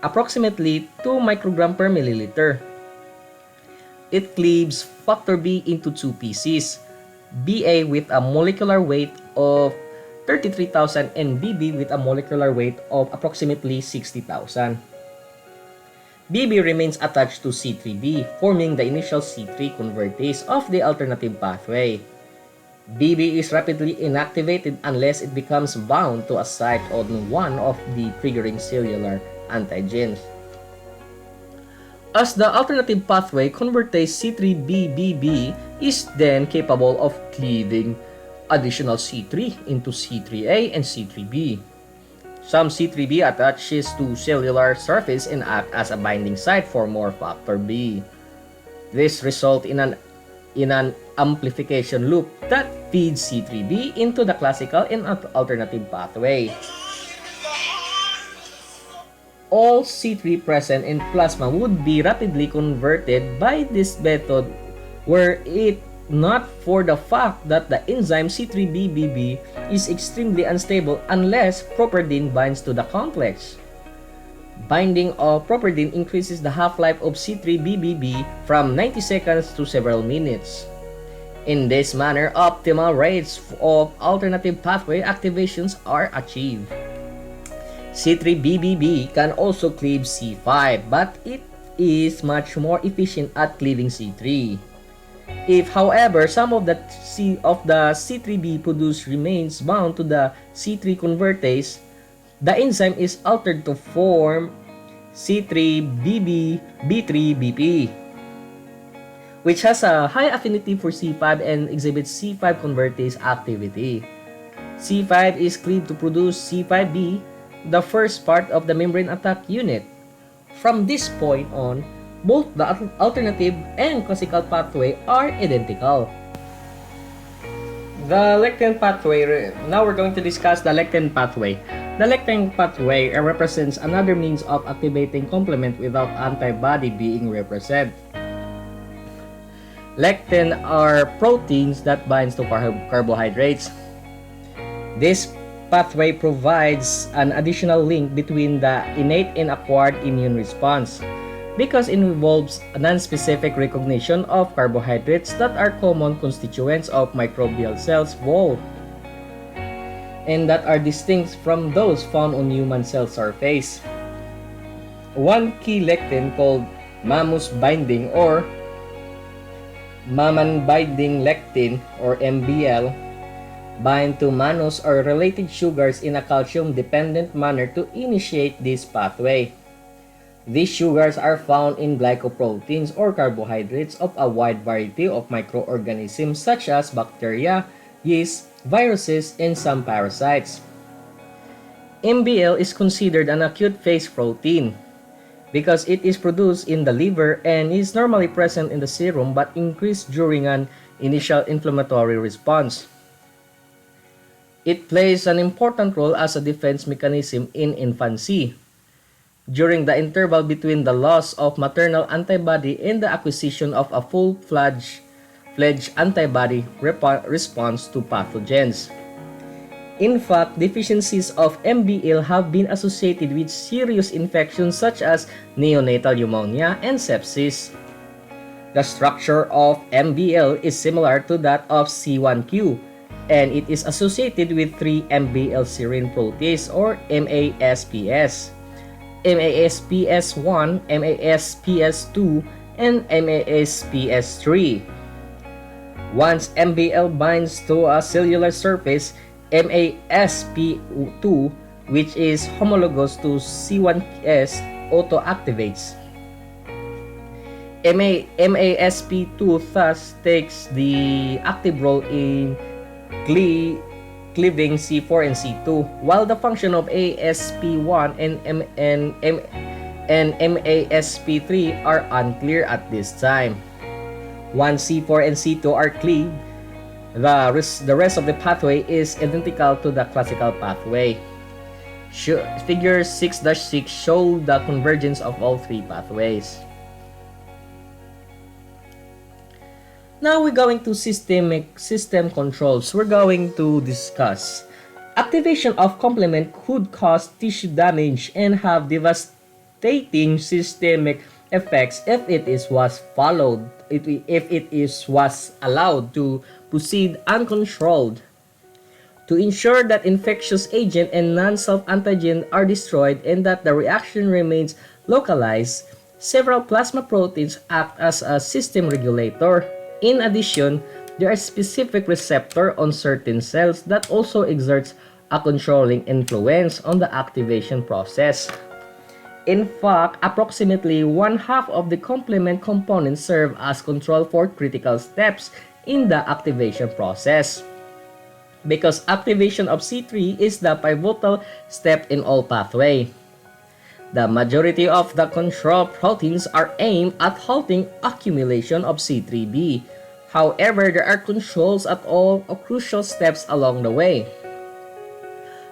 approximately 2 microgram per milliliter. It cleaves factor B into two pieces, BA with a molecular weight of 33,000 and BB with a molecular weight of approximately 60,000. BB remains attached to C3B, forming the initial C3 convertase of the alternative pathway. BB is rapidly inactivated unless it becomes bound to a site on one of the triggering cellular antigens. As the alternative pathway convertase C3BBB is then capable of cleaving additional C3 into C3A and C3B. Some C3B attaches to cellular surface and act as a binding site for more factor B. This results in an amplification loop that feeds C3B into the classical and alternative pathway. All C3 present in plasma would be rapidly converted by this method were it not for the fact that the enzyme C3BBB is extremely unstable unless properdin binds to the complex. Binding of properdin increases the half-life of C3BBB from 90 seconds to several minutes. In this manner, optimal rates of alternative pathway activations are achieved. C3BBB can also cleave C5, but it is much more efficient at cleaving C3. If, however, some of the C3B produced remains bound to the C3 convertase, the enzyme is altered to form C3BB3BP, which has a high affinity for C5 and exhibits C5 convertase activity. C5 is cleaved to produce C5b, the first part of the membrane attack unit. From this point on, both the alternative and classical pathway are identical. The lectin pathway. Now we're going to discuss the lectin pathway. The lectin pathway represents another means of activating complement without antibody being represented. Lectin are proteins that binds to carbohydrates. This pathway provides an additional link between the innate and acquired immune response because it involves a non-specific recognition of carbohydrates that are common constituents of microbial cells wall and that are distinct from those found on human cell surface. One key lectin called mammus binding or Mammon binding lectin or MBL bind to mannose or related sugars in a calcium-dependent manner to initiate this pathway. These sugars are found in glycoproteins or carbohydrates of a wide variety of microorganisms such as bacteria, yeast, viruses, and some parasites. MBL is considered an acute phase protein because it is produced in the liver and is normally present in the serum but increased during an initial inflammatory response. It plays an important role as a defense mechanism in infancy, during the interval between the loss of maternal antibody and the acquisition of a full-fledged antibody response to pathogens. In fact, deficiencies of MBL have been associated with serious infections such as neonatal pneumonia and sepsis. The structure of MBL is similar to that of C1q, and it is associated with 3-MBL serine protease or MASPS, MASPS1, MASPS2, and MASPS3. Once MBL binds to a cellular surface, MASP2, which is homologous to C1s, auto-activates. MASP2 thus takes the active role in cleaving C4 and C2, while the function of ASP1 and MASP3 are unclear at this time. Once C4 and C2 are cleaved, the rest of the pathway is identical to the classical pathway. Figure 6-6 show the convergence of all three pathways. Now we're going to system controls. We're going to discuss activation of complement could cause tissue damage and have devastating systemic effects if it is was followed, if it is was allowed to proceed uncontrolled. To ensure that infectious agent and non-self antigen are destroyed and that the reaction remains localized, several plasma proteins act as a system regulator. In addition, there are specific receptors on certain cells that also exerts a controlling influence on the activation process. In fact, approximately one-half of the complement components serve as control for critical steps in the activation process. Because activation of C3 is the pivotal step in all pathway. The majority of the control proteins are aimed at halting accumulation of C3b. However, there are controls at all crucial steps along the way.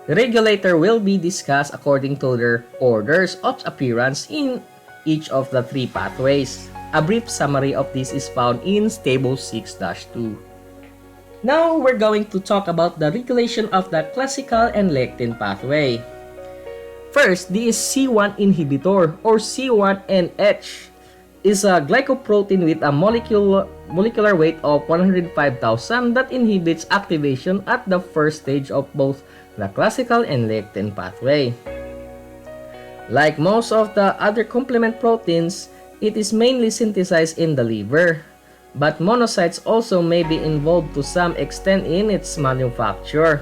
The regulator will be discussed according to their orders of appearance in each of the three pathways. A brief summary of this is found in Table 6-2. Now, we're going to talk about the regulation of the classical and lectin pathway. First, this C1 inhibitor or C1NH is a glycoprotein with a molecular weight of 105,000 that inhibits activation at the first stage of both the classical and lectin pathway. Like most of the other complement proteins, it is mainly synthesized in the liver. But monocytes also may be involved to some extent in its manufacture.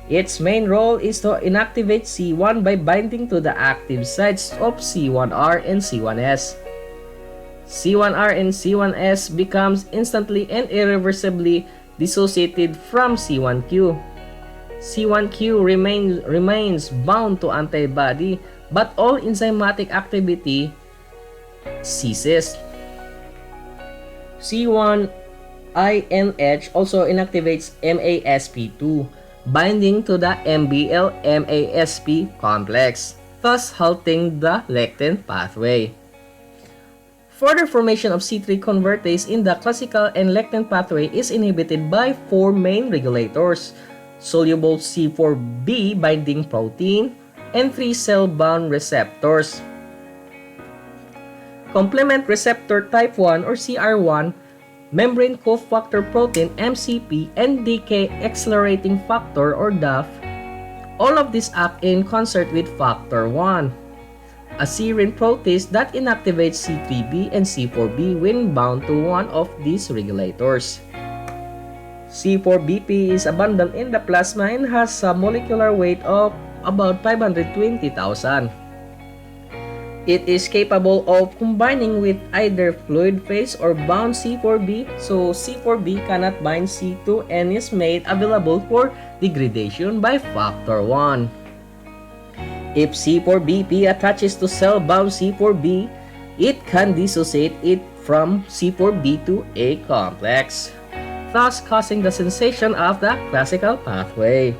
Its main role is to inactivate C1 by binding to the active sites of C1R and C1s. C1R and C1s becomes instantly and irreversibly dissociated from C1q. C1q remains bound to antibody, but all enzymatic activity ceases. C1INH also inactivates MASP2, binding to the MBL-MASP complex, thus halting the lectin pathway. Further formation of C3 convertase in the classical and lectin pathway is inhibited by four main regulators: soluble C4b binding protein and three cell-bound receptors. Complement receptor type 1 or CR1, membrane cofactor protein MCP, and decay accelerating factor or DAF. All of these act in concert with factor 1, a serine protease that inactivates C3b and C4b when bound to one of these regulators. C4BP is abundant in the plasma and has a molecular weight of about 520,000. It is capable of combining with either fluid phase or bound C4b, so C4b cannot bind C2 and is made available for degradation by factor 1. If C4BP attaches to cell-bound C4b, it can dissociate it from C4b2A complex, thus causing the cessation of the classical pathway.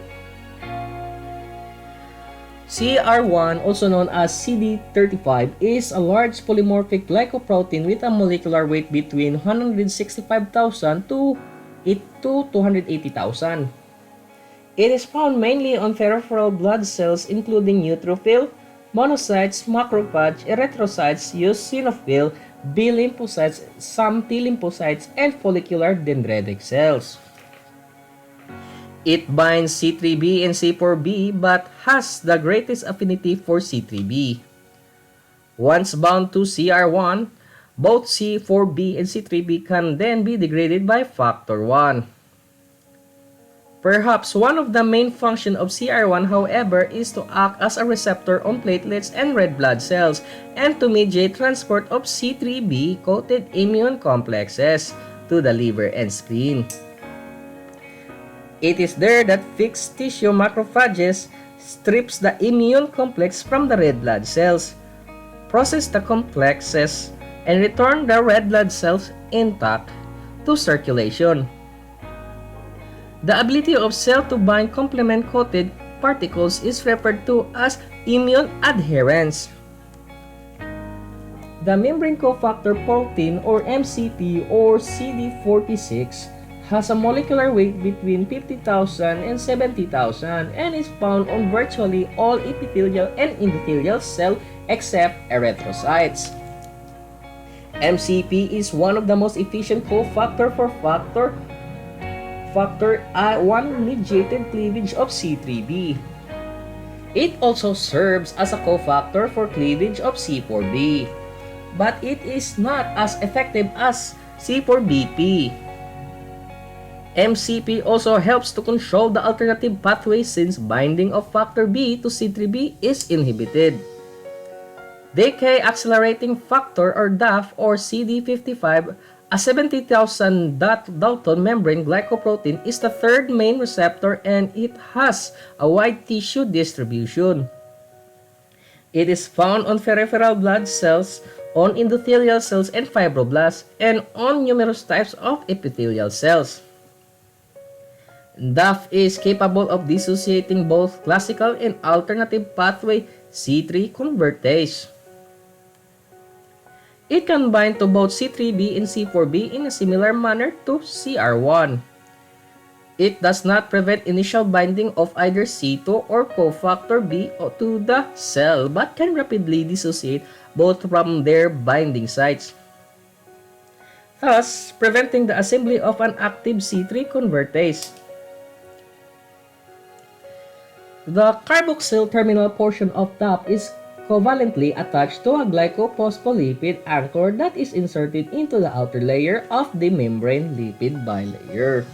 CR1, also known as CD35, is a large polymorphic glycoprotein with a molecular weight between 165,000 to 280,000. It is found mainly on peripheral blood cells including neutrophil, monocytes, macrophage, erythrocytes, eosinophil, B lymphocytes, some T lymphocytes, and follicular dendritic cells. It binds C3b and C4b but has the greatest affinity for C3b. Once bound to CR1, both C4b and C3b can then be degraded by factor 1. Perhaps one of the main functions of CR1, however, is to act as a receptor on platelets and red blood cells and to mediate transport of C3b-coated immune complexes to the liver and spleen. It is there that fixed tissue macrophages strips the immune complex from the red blood cells, process the complexes, and return the red blood cells intact to circulation. The ability of cell to bind complement-coated particles is referred to as immune adherence. The membrane cofactor protein or MCP or CD46 has a molecular weight between 50,000 and 70,000 and is found on virtually all epithelial and endothelial cell except erythrocytes. MCP is one of the most efficient cofactor for factor 1 mediated cleavage of C3b. It also serves as a cofactor for cleavage of C4b, but it is not as effective as C4BP. MCP also helps to control the alternative pathway since binding of factor B to C3b is inhibited. Decay accelerating factor or DAF or CD55, a 70,000 Dalton membrane glycoprotein, is the third main receptor and it has a wide tissue distribution. It is found on peripheral blood cells, on endothelial cells and fibroblasts, and on numerous types of epithelial cells. DAF is capable of dissociating both classical and alternative pathway C3 convertase. It can bind to both C3b and C4b in a similar manner to CR1. It does not prevent initial binding of either C2 or cofactor B to the cell but can rapidly dissociate both from their binding sites, thus preventing the assembly of an active C3 convertase. The carboxyl terminal portion of DAF is covalently attached to a glycophospholipid anchor that is inserted into the outer layer of the membrane lipid bilayer.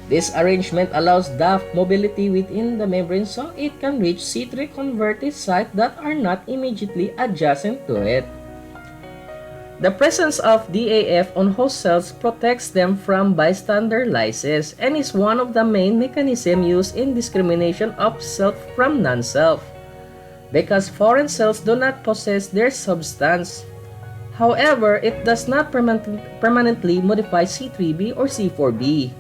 This arrangement allows DAF mobility within the membrane so it can reach C3 convertase sites that are not immediately adjacent to it. The presence of DAF on host cells protects them from bystander lysis and is one of the main mechanisms used in discrimination of self from non-self, because foreign cells do not possess their substance. However, it does not permanently modify C3b or C4b.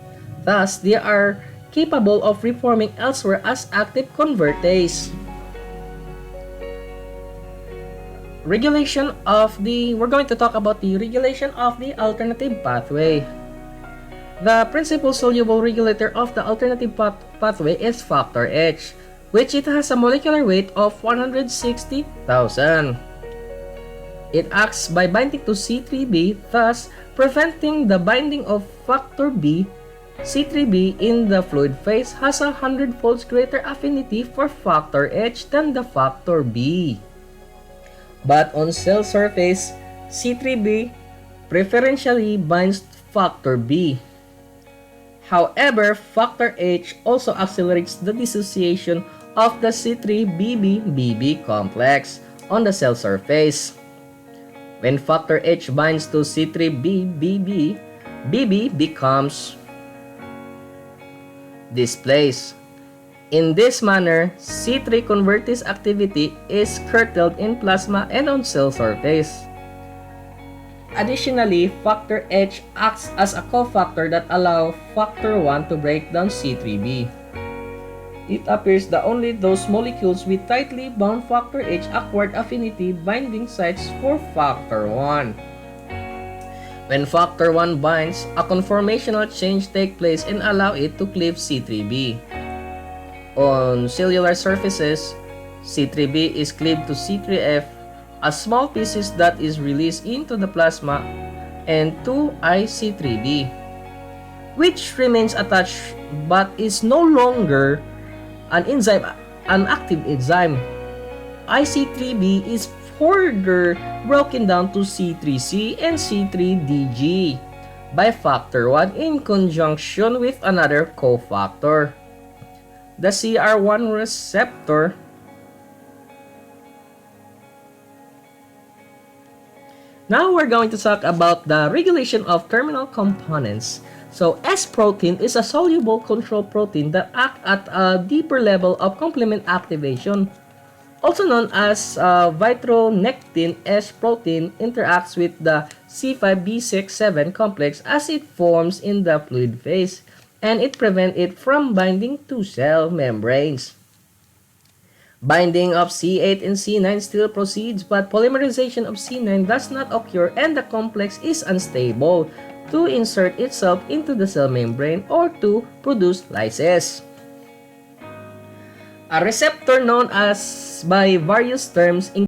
Thus, they are capable of reforming elsewhere as active convertase. We're going to talk about the regulation of the alternative pathway. The principal soluble regulator of the alternative pathway is factor H, which it has a molecular weight of 160,000. It acts by binding to C3b, thus preventing the binding of factor B. C3b in the fluid phase has a 100-fold greater affinity for factor H than the factor B. But on cell surface, C3b preferentially binds factor B. However, factor H also accelerates the dissociation of the C3bb-BB complex on the cell surface. When factor H binds to C3bb-BB, BB becomes displaced. In this manner, C3 convertase activity is curtailed in plasma and on cell surface. Additionally, factor H acts as a cofactor that allows factor 1 to break down C3b. It appears that only those molecules with tightly bound factor H acquired affinity binding sites for factor 1. When factor 1 binds, a conformational change takes place and allows it to cleave C3b. On cellular surfaces, C3b is cleaved to C3f, a small pieces that is released into the plasma, and to IC3b, which remains attached but is no longer an active enzyme. IC3b is further broken down to C3c and C3dG by factor 1 in conjunction with another cofactor, the CR1 receptor. Now we're going to talk about the regulation of terminal components. So S protein is a soluble control protein that acts at a deeper level of complement activation. Also known as vitronectin, S protein interacts with the C5b67 complex as it forms in the fluid phase, and it prevents it from binding to cell membranes. Binding of C8 and C9 still proceeds, but polymerization of C9 does not occur and the complex is unstable to insert itself into the cell membrane or to produce lysis. A receptor known as by various terms